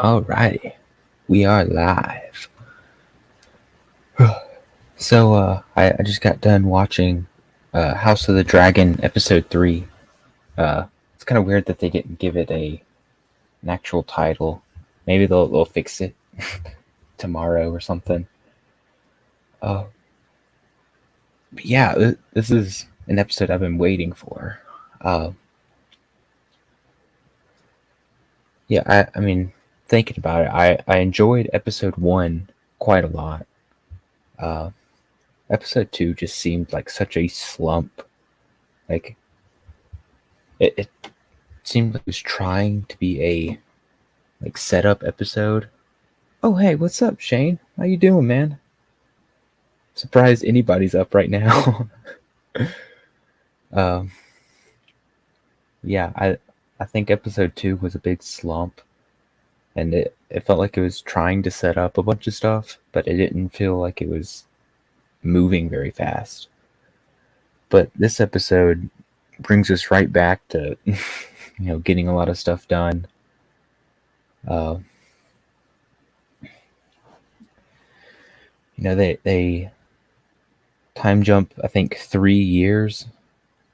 Alrighty, we are live. I just got done watching House of the Dragon episode 3. It's kind of weird that they didn't give it an actual title. Maybe they'll fix it tomorrow or something. Uh, but yeah, this is an episode I've been waiting for. Uh, I mean, thinking about it, I enjoyed episode 1 quite a lot. Uh, Episode 2 just seemed like such a slump. Like, it seemed like it was trying to be a setup episode. Oh hey, what's up, Shane? How you doing, man? Surprised anybody's up right now. um, yeah, I think episode 2 was a big slump, and it felt like it was trying to set up a bunch of stuff, but it didn't feel like it was moving very fast. But this episode brings us right back to getting a lot of stuff done. Uh, they time jump, I think, 3 years,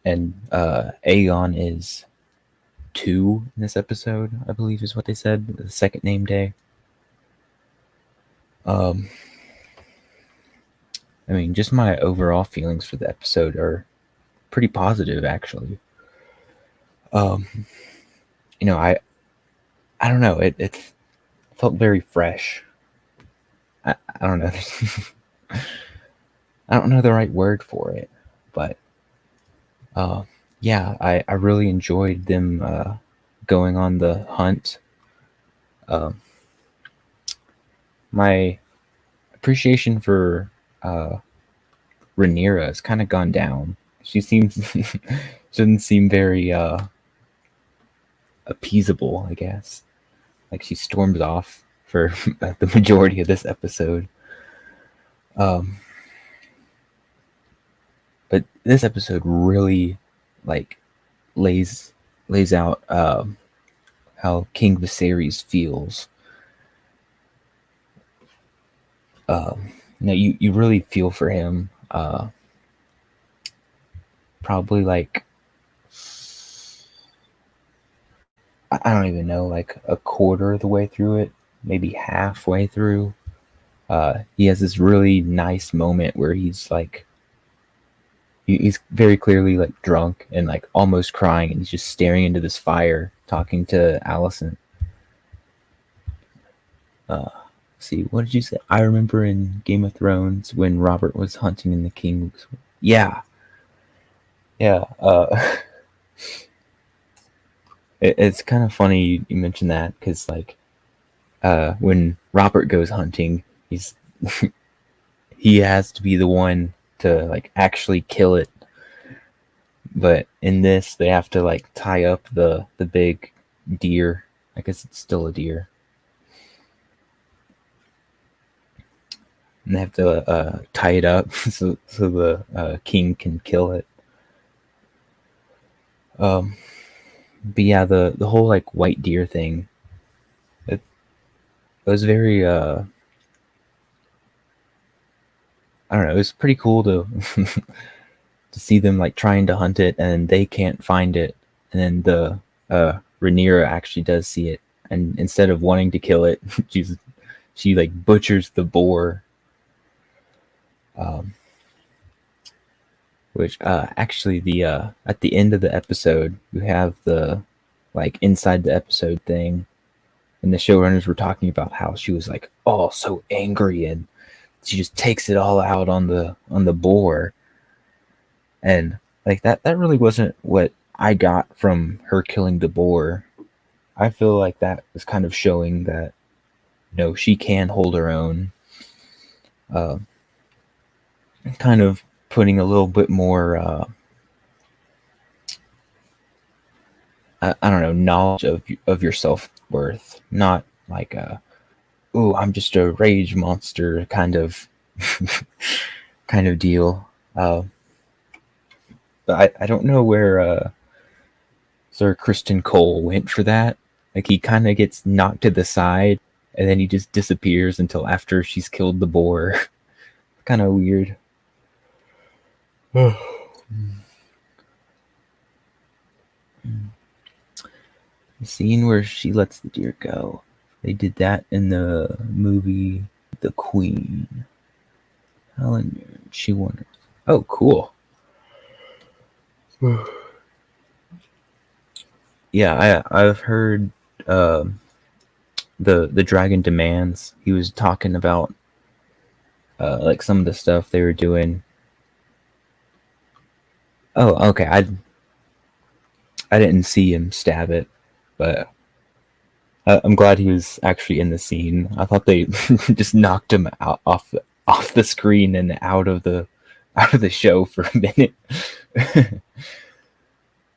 and Aegon is 2 in this episode, I believe is what they said, the second name day. I mean, just my overall feelings for the episode are pretty positive, actually. I don't know, it felt very fresh. I don't know. I don't know the right word for it, but yeah, I really enjoyed them going on the hunt. My appreciation for Rhaenyra has kind of gone down. She doesn't seem very appeasable, I guess. Like, she storms off for the majority of this episode. But this episode really lays out how King Viserys feels. You really feel for him. Probably I don't even know, like a quarter of the way through it, maybe halfway through. He has this really nice moment where he's he's very clearly drunk and almost crying, and he's just staring into this fire talking to Alicent. See, what did you say? I remember in Game of Thrones when Robert was hunting in the King's. Yeah. It's kind of funny you mentioned that, because when Robert goes hunting, he has to be the one to actually kill it. But in this, they have to tie up the big deer. I guess it's still a deer. And they have to tie it up so the king can kill it. But yeah, the whole white deer thing, it was very I don't know, it was pretty cool to to see them trying to hunt it, and they can't find it, and then the Rhaenyra actually does see it, and instead of wanting to kill it, she butchers the boar. Which actually, the at the end of the episode, you have the inside the episode thing, and the showrunners were talking about how she was oh, so angry, and she just takes it all out on the boar, and that really wasn't what I got from her killing the boar. I feel like that was kind of showing that she can hold her own, kind of putting a little bit more I don't know, knowledge of your self-worth, not ooh, I'm just a rage monster kind of kind of deal. But I don't know where Sir Kristen Cole went for that. Like he kind of gets knocked to the side, and then he just disappears until after she's killed the boar. Kind of weird. The scene where she lets the deer go. They did that in the movie The Queen. Helen, she won. Oh, cool. Yeah, I've heard the Dragon Demands. He was talking about like some of the stuff they were doing. Oh, okay. I didn't see him stab it, but I'm glad he was actually in the scene. I thought they just knocked him out off the screen and out of the show for a minute.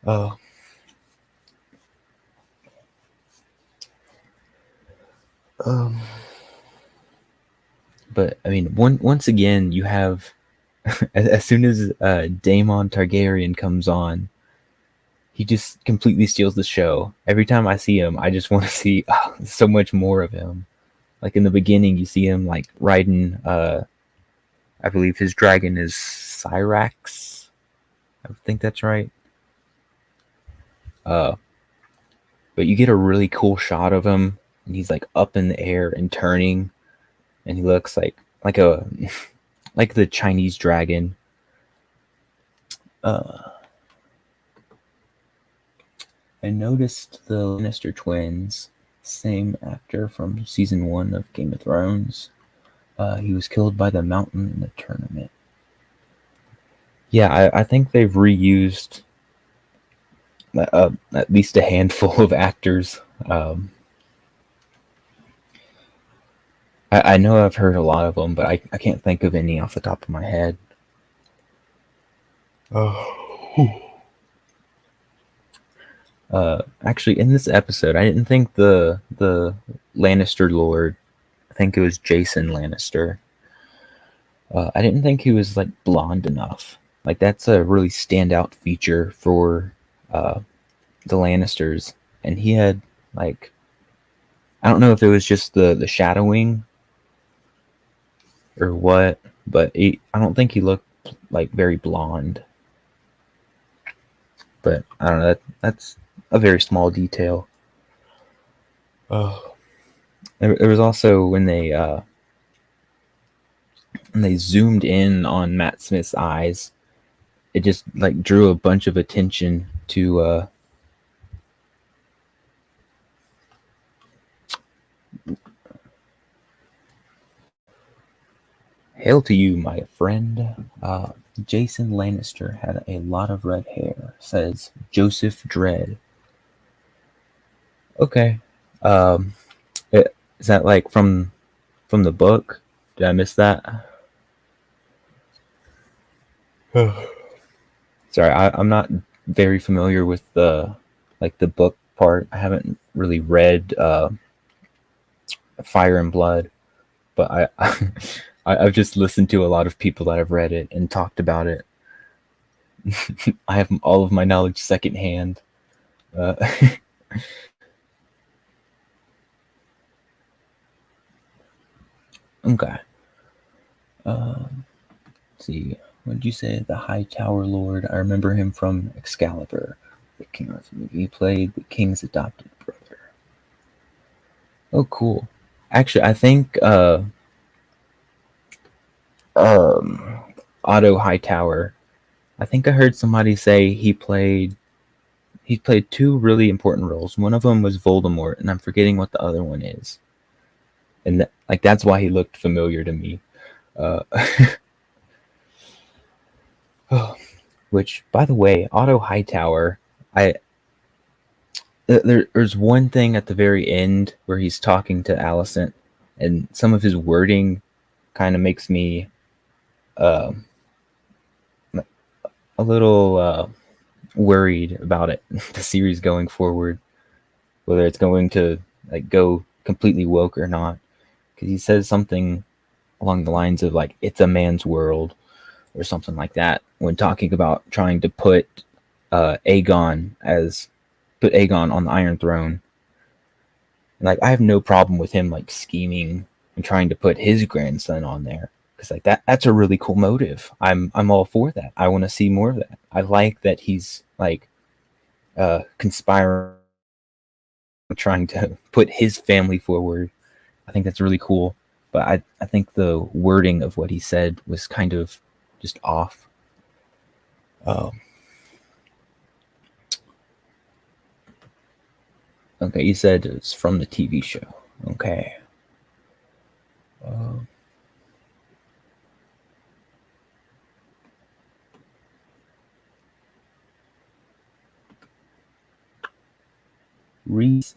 Oh. But I mean, once again, you have as soon as Daemon Targaryen comes on, he just completely steals the show. Every time I see him, I just want to see so much more of him. Like in the beginning, you see him like riding. I believe his dragon is Syrax. I think that's right. But you get a really cool shot of him, and he's like up in the air and turning, and he looks like a like the Chinese dragon. I noticed the Lannister twins, same actor from season 1 of Game of Thrones. He was killed by the mountain in the tournament. Yeah, I think they've reused at least a handful of actors. I know I've heard a lot of them, but I can't think of any off the top of my head. Actually, in this episode, I didn't think the Lannister Lord, I think it was Jason Lannister. I didn't think he was like blonde enough. Like that's a really standout feature for the Lannisters, and he had like, I don't know if it was just the shadowing or what, but I don't think he looked like very blonde. But I don't know. That's a very small detail. Oh, there was also when they zoomed in on Matt Smith's eyes, it just like drew a bunch of attention to hail to you, my friend. Jason Lannister had a lot of red hair, says Joseph Dredd. Okay. Is that like from the book? Did I miss that? Sorry, I'm not very familiar with the book part. I haven't really read Fire and Blood, but I've just listened to a lot of people that have read it and talked about it. I have all of my knowledge secondhand. Okay. Let's see. What did you say? The High Tower Lord. I remember him from Excalibur, the King Arthur movie. He played the king's adopted brother. Oh, cool. Actually, I think Otto Hightower. I think I heard somebody say he played 2 really important roles. One of them was Voldemort, and I'm forgetting what the other one is. And that's why he looked familiar to me. Which, by the way, Otto Hightower, there's one thing at the very end where he's talking to Alicent, and some of his wording kind of makes me a little worried about it, the series going forward, whether it's going to like go completely woke or not, because he says something along the lines of like, it's a man's world or something like that when talking about trying to put Aegon on the Iron Throne. And like I have no problem with him like scheming and trying to put his grandson on there, because like that's a really cool motive. I'm all for that. I want to see more of that. I like that he's like conspiring, trying to put his family forward. I think that's really cool. But I think the wording of what he said was kind of just off. Okay, you said it's from the TV show. Okay. Reese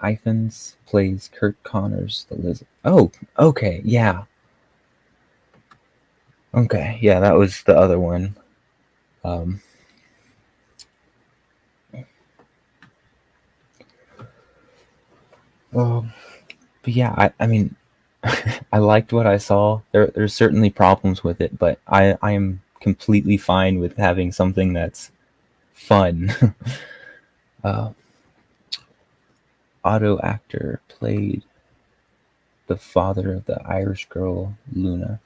Ifans plays Kurt Connors, the lizard. Oh, okay, yeah. Okay, yeah, that was the other one. Um, um, but yeah, I mean, I liked what I saw. There's certainly problems with it, but I am completely fine with having something that's fun. uh, Otto actor played the father of the Irish girl Luna.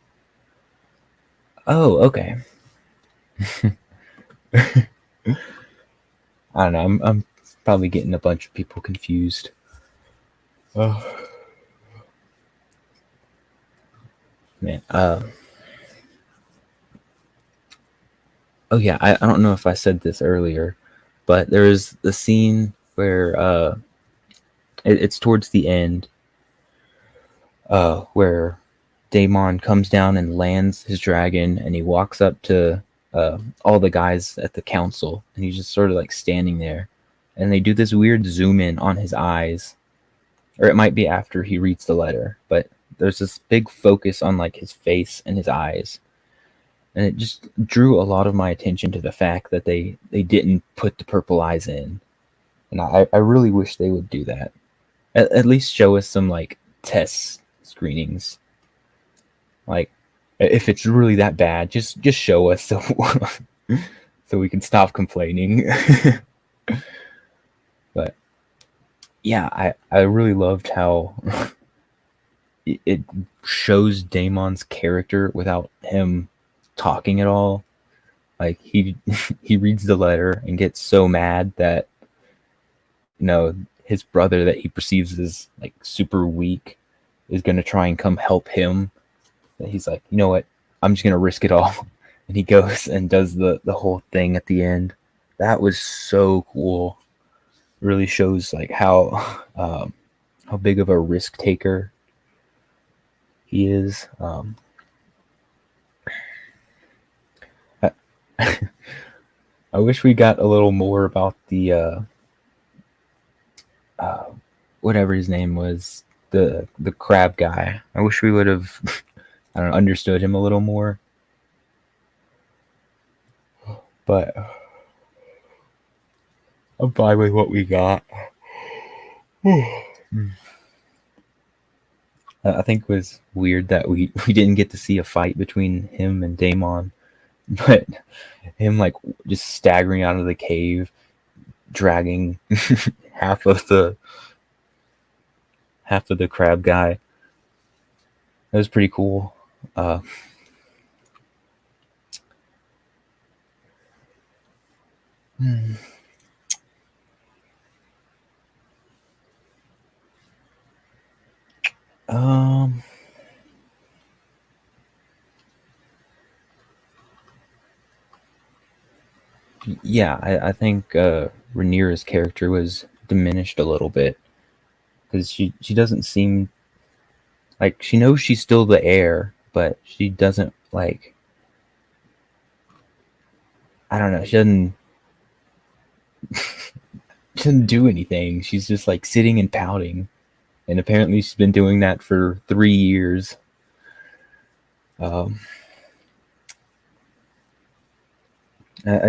Oh, okay. I don't know. I'm probably getting a bunch of people confused. Oh man. Oh yeah. I don't know if I said this earlier, but there is the scene where it's towards the end, where Daemon comes down and lands his dragon, and he walks up to all the guys at the council, and he's just sort of like standing there, and they do this weird zoom in on his eyes, or it might be after he reads the letter, but there's this big focus on like his face and his eyes, and it just drew a lot of my attention to the fact that they didn't put the purple eyes in, and I really wish they would do that. At least show us some like test screenings. Like, if it's really that bad, just show us so so we can stop complaining. But yeah, I really loved how it shows Daemon's character without him talking at all. Like he reads the letter and gets so mad that his brother that he perceives as like super weak is gonna try and come help him. That he's like, you know what? I'm just gonna risk it all, and he goes and does the whole thing at the end. That was so cool. Really shows like how big of a risk taker he is. I, I wish we got a little more about the whatever his name was, the crab guy. I wish we would have I don't know, understood him a little more. But I'm fine with what we got. I think it was weird that we didn't get to see a fight between him and Daemon, but him like just staggering out of the cave, dragging half of the crab guy. That was pretty cool. Um, yeah, I think Rhaenyra's character was diminished a little bit, because she doesn't seem like she knows she's still the heir, but she doesn't like. I don't know. She doesn't. She doesn't do anything. She's just like sitting and pouting, and apparently she's been doing that for 3 years. I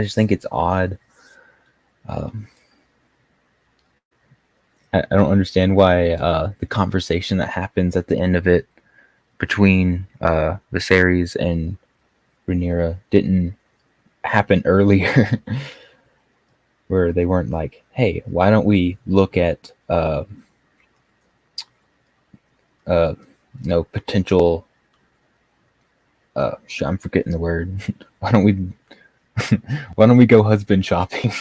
just think it's odd. I don't understand why the conversation that happens at the end of it between Viserys and Rhaenyra didn't happen earlier. where they weren't like, hey, why don't we look at no potential I'm forgetting the word. why don't we why don't we go husband shopping?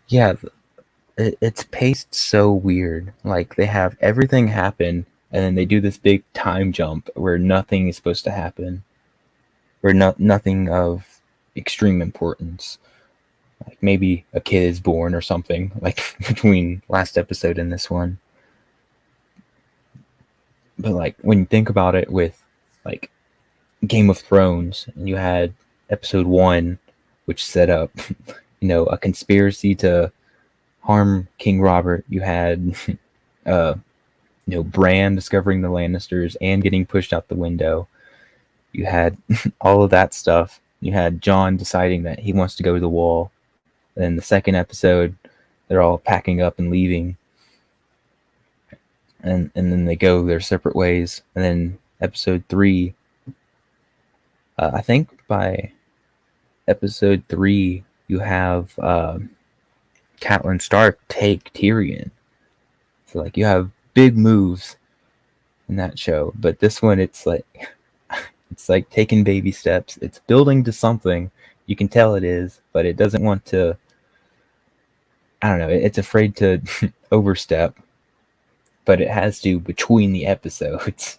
Yeah, it's paced so weird. Like they have everything happen, and then they do this big time jump where nothing is supposed to happen, where nothing of extreme importance. Like maybe a kid is born or something. Like between last episode and this one. But like when you think about it, with like Game of Thrones, and you had episode 1, which set up, a conspiracy to harm King Robert. You had, Bran discovering the Lannisters and getting pushed out the window. You had all of that stuff. You had Jon deciding that he wants to go to the Wall. Then the second episode, they're all packing up and leaving. And then they go their separate ways. And then episode 3, I think by episode 3, you have Catelyn Stark take Tyrion. So like you have big moves in that show, but this one it's like taking baby steps. It's building to something. You can tell it is, but it doesn't want to. I don't know. It's afraid to overstep, but it has to between the episodes.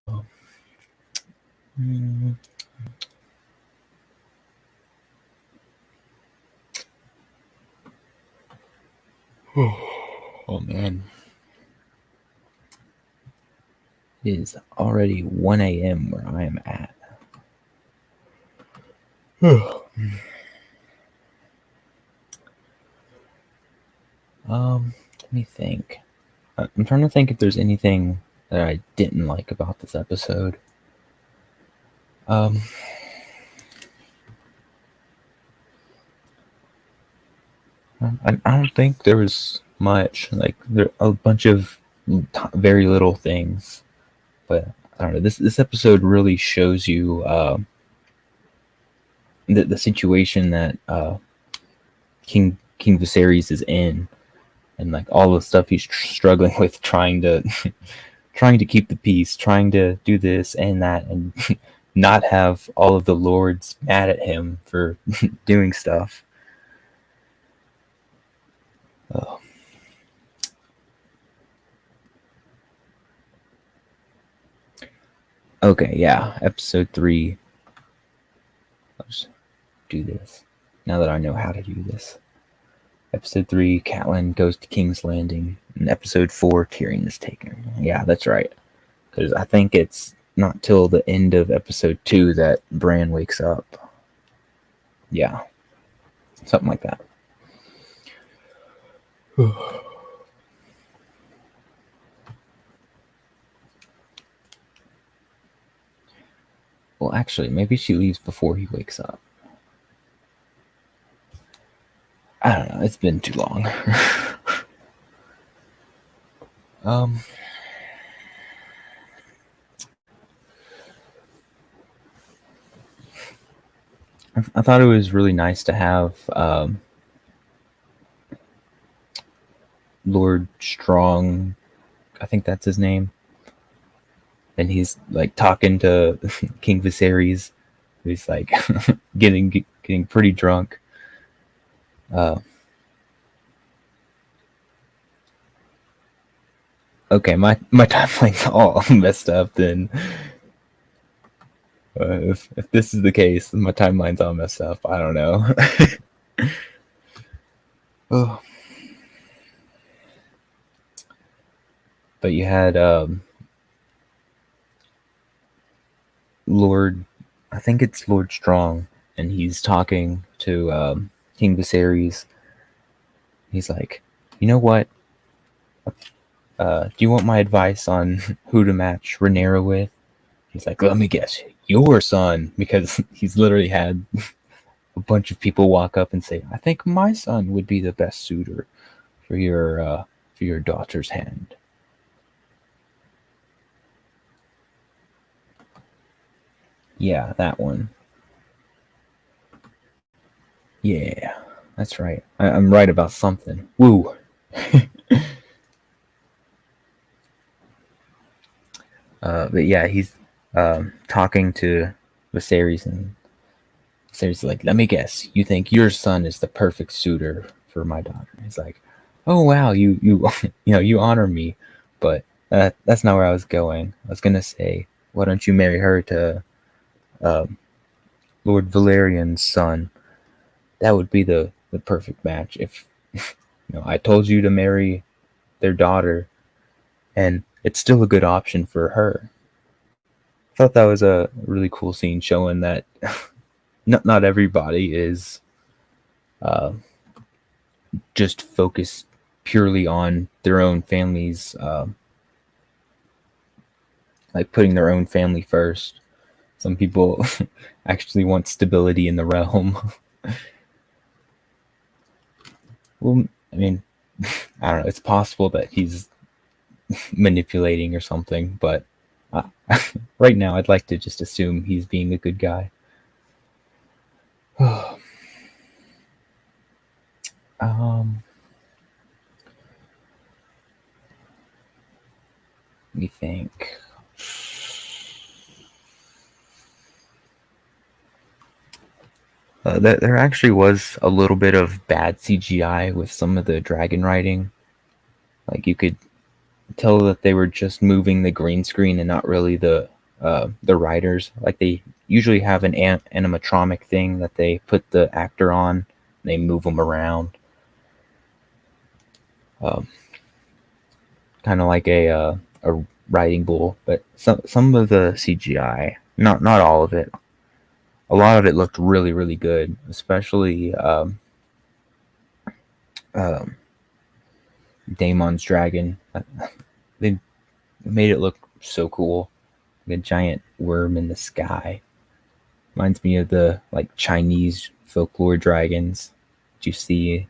Oh man. It is already 1 a.m. where I am at. Let me think. I'm trying to think if there's anything that I didn't like about this episode. I don't think there was much. Like there a bunch of very little things, but I don't know. This episode really shows you the situation that King Viserys is in, and like all the stuff he's struggling with, trying to keep the peace, trying to do this and that, and not have all of the lords mad at him for doing stuff. Oh. Okay, yeah, episode 3. Let's do this now that I know how to do this. Episode 3, Catelyn goes to King's Landing. In episode 4, Tyrion is taken. Yeah, that's right. Because I think it's not till the end of episode 2 that Bran wakes up. Yeah. Something like that. Well, actually, maybe she leaves before he wakes up. I don't know. It's been too long. I thought it was really nice to have Lord Strong, I think that's his name, and he's like talking to King Viserys, who's like getting pretty drunk. Okay, my timeline's all messed up then. If this is the case, my timeline's all messed up. I don't know. Oh. But you had Lord, I think it's Lord Strong, and he's talking to King Viserys. He's like, you know what? Do you want my advice on who to match Rhaenyra with? He's like, let me guess, your son, because he's literally had a bunch of people walk up and say, I think my son would be the best suitor for your daughter's hand. Yeah, that one. Yeah, that's right. I'm right about something. Woo. But yeah, he's talking to Viserys, and Viserys is like, "Let me guess. You think your son is the perfect suitor for my daughter?" He's like, "Oh wow, you you honor me, but that's not where I was going. I was gonna say, why don't you marry her to um, Lord Valerian's son? That would be the perfect match. If I told you to marry their daughter, and it's still a good option for her." I thought that was a really cool scene showing that not everybody is uh, just focused purely on their own families, like putting their own family first. Some people actually want stability in the realm. Well, I mean, I don't know. It's possible that he's manipulating or something, but uh, right now I'd like to just assume he's being a good guy. um, Let me think. There actually was a little bit of bad CGI with some of the dragon riding. Like you could tell that they were just moving the green screen and not really the riders. Like they usually have an animatronic thing that they put the actor on. And they move them around, um, kind of like a riding bull. But some of the CGI, not all of it. A lot of it looked really good, especially um, Daemon's dragon. They made it look so cool, like a giant worm in the sky. Reminds me of the like Chinese folklore dragons. Did you see?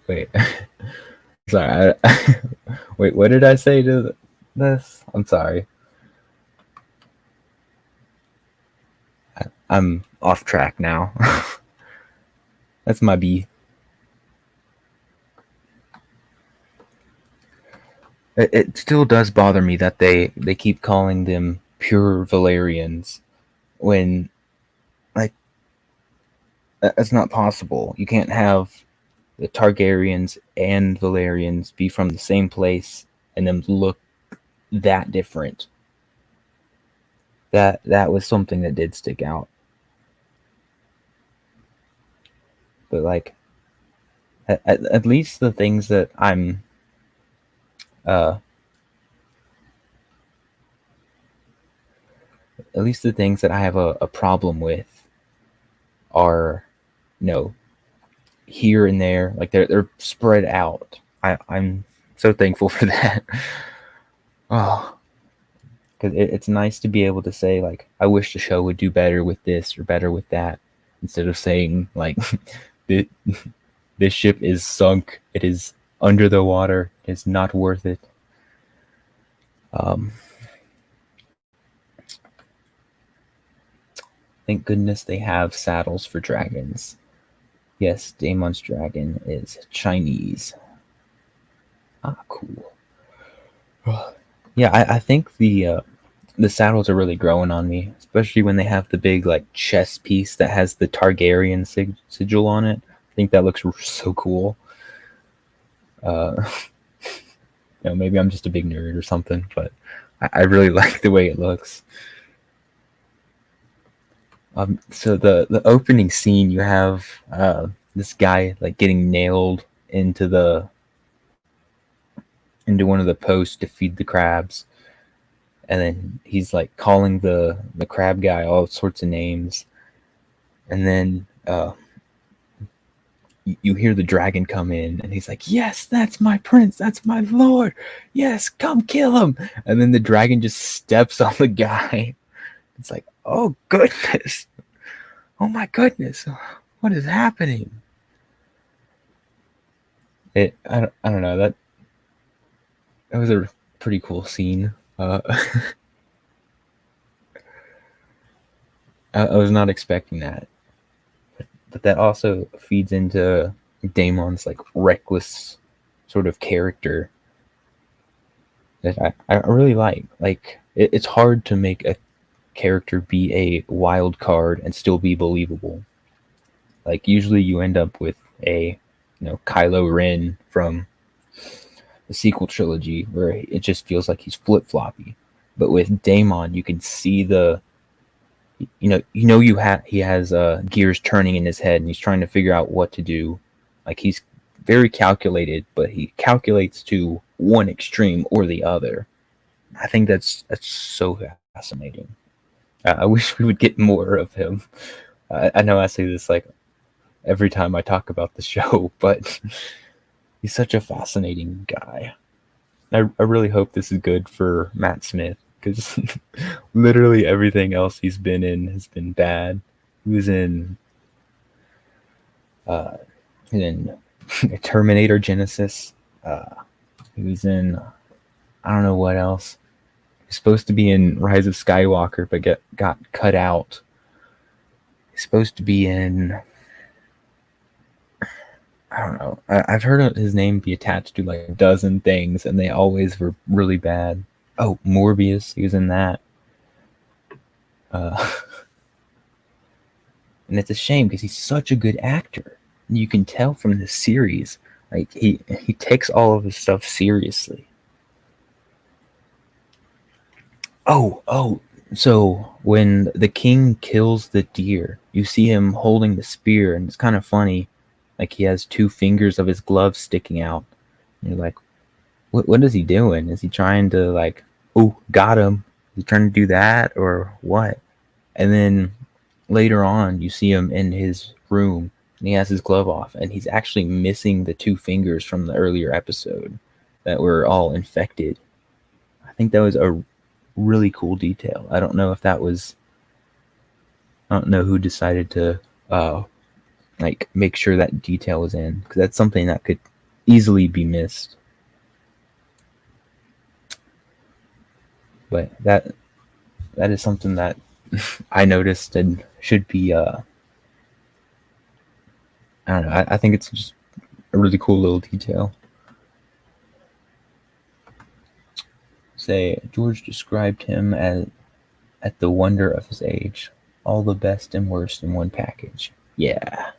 Wait, sorry. Wait, what did I say to this? I'm sorry. I'm off track now. That's my B. It still does bother me that they keep calling them pure Valerians when like that's not possible. You can't have the Targaryens and Valerians be from the same place and them look that different. That was something that did stick out. But like at least the things that I'm uh at least the things that I have a problem with are here and there, like they're spread out. I'm so thankful for that. Oh, because it's nice to be able to say like I wish the show would do better with this or better with that, instead of saying like this, this ship is sunk, it is under the water, it's not worth it. um Thank goodness they have saddles for dragons. Yes, Daemon's dragon is Chinese. Ah, cool. Yeah, I think the saddles are really growing on me, especially when they have the big like chest piece that has the Targaryen sigil on it. I think that looks so cool. Uh, maybe I'm just a big nerd or something, but I really like the way it looks. So the opening scene, you have this guy like getting nailed into one of the posts to feed the crabs, and then he's like calling the crab guy all sorts of names, and then you hear the dragon come in, and he's like, "Yes, that's my prince, that's my lord. Yes, come kill him." And then the dragon just steps on the guy. It's like, oh goodness, oh my goodness, what is happening? I don't know, that was a pretty cool scene. I was not expecting that, but that also feeds into Damon's like reckless sort of character that I really like. Like it's hard to make a character be a wild card and still be believable. Like usually you end up with a Kylo Ren from the sequel trilogy where it just feels like he's flip floppy. But with Damon, you can see the he has gears turning in his head and he's trying to figure out what to do. Like he's very calculated, but he calculates to one extreme or the other. I think that's so fascinating. I wish we would get more of him. I know I say this like every time I talk about the show, but he's such a fascinating guy. I really hope this is good for Matt Smith because literally everything else he's been in has been bad. He was uh, in Terminator Genesis. He was in I don't know what else. He's supposed to be in Rise of Skywalker, but got cut out. He's supposed to be in I don't know. I've heard his name be attached to like a dozen things, and they always were really bad. Oh, Morbius, he was in that. Uh, and it's a shame because he's such a good actor. You can tell from the series, like he takes all of his stuff seriously. Oh. So when the king kills the deer, you see him holding the spear, and it's kind of funny. Like he has two fingers of his glove sticking out. And you're like, what is he doing? Is he trying to like, oh, got him? Is he trying to do that or what? And then later on, you see him in his room, and he has his glove off, and he's actually missing the two fingers from the earlier episode that were all infected. I think that was a really cool detail. I don't know if that was. I don't know who decided to like make sure that detail was in because that's something that could easily be missed. But that is something that I noticed and should be. I don't know. I think it's just a really cool little detail. Say George described him as at the wonder of his age, all the best and worst in one package. Yeah.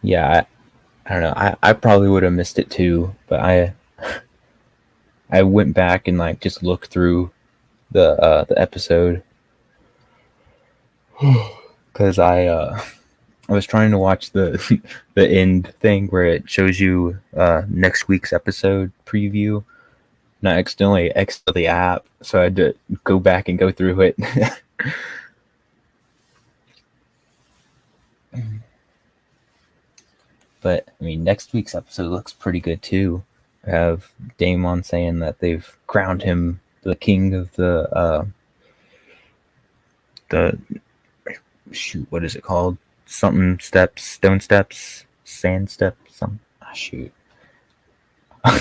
Yeah, I don't know. I probably would have missed it too, but I went back and like just looked through the episode because I was trying to watch the the end thing where it shows you next week's episode preview. And I accidentally exited the app, so I had to go back and go through it. But I mean, next week's episode looks pretty good too. I have Damon saying that they've crowned him the king of the shoot. What is it called? Something steps, stone steps, sand steps. Some shoot. I'm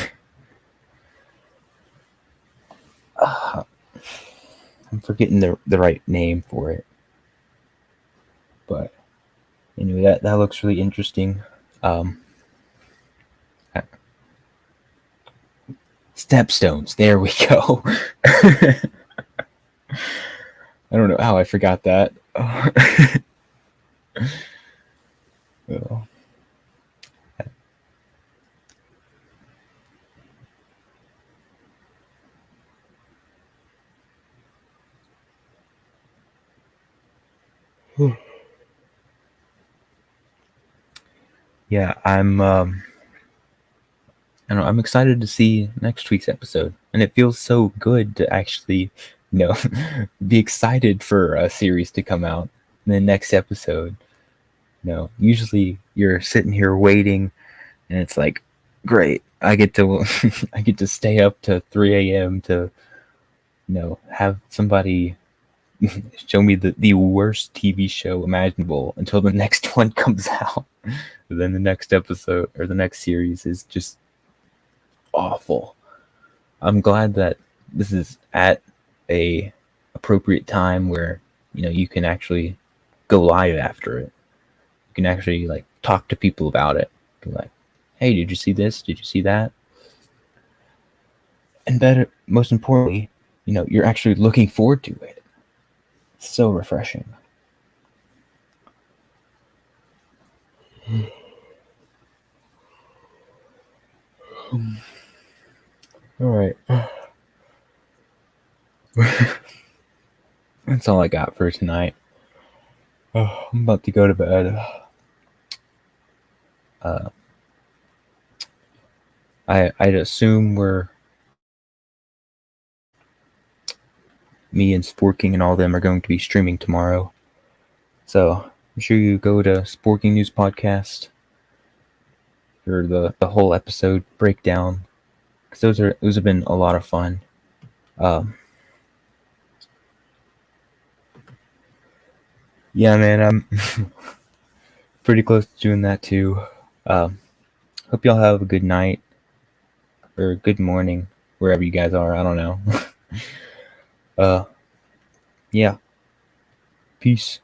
forgetting the right name for it. But anyway, that looks really interesting. Um, Stepstones. There we go. I don't know how I forgot that. Oh. Yeah, I'm I don't know, I'm excited to see next week's episode, and it feels so good to actually, be excited for a series to come out in the next episode. Usually you're sitting here waiting, and it's like, great, I get to I get to stay up to 3 a.m. to have somebody show me the worst TV show imaginable until the next one comes out. Then the next episode or the next series is just awful. I'm glad that this is at a appropriate time where you can actually go live after it. You can actually like talk to people about it. Be like, hey, did you see this? Did you see that? And better, most importantly, you're actually looking forward to it. It's so refreshing. All right. That's all I got for tonight. I'm about to go to bed. I'd assume me and Sporking and all of them are going to be streaming tomorrow. So I'm sure you go to Sporking News Podcast for the whole episode breakdown, because those have been a lot of fun. Yeah, man, I'm pretty close to doing that too. Hope y'all have a good night or good morning wherever you guys are. I don't know. Yeah. Peace.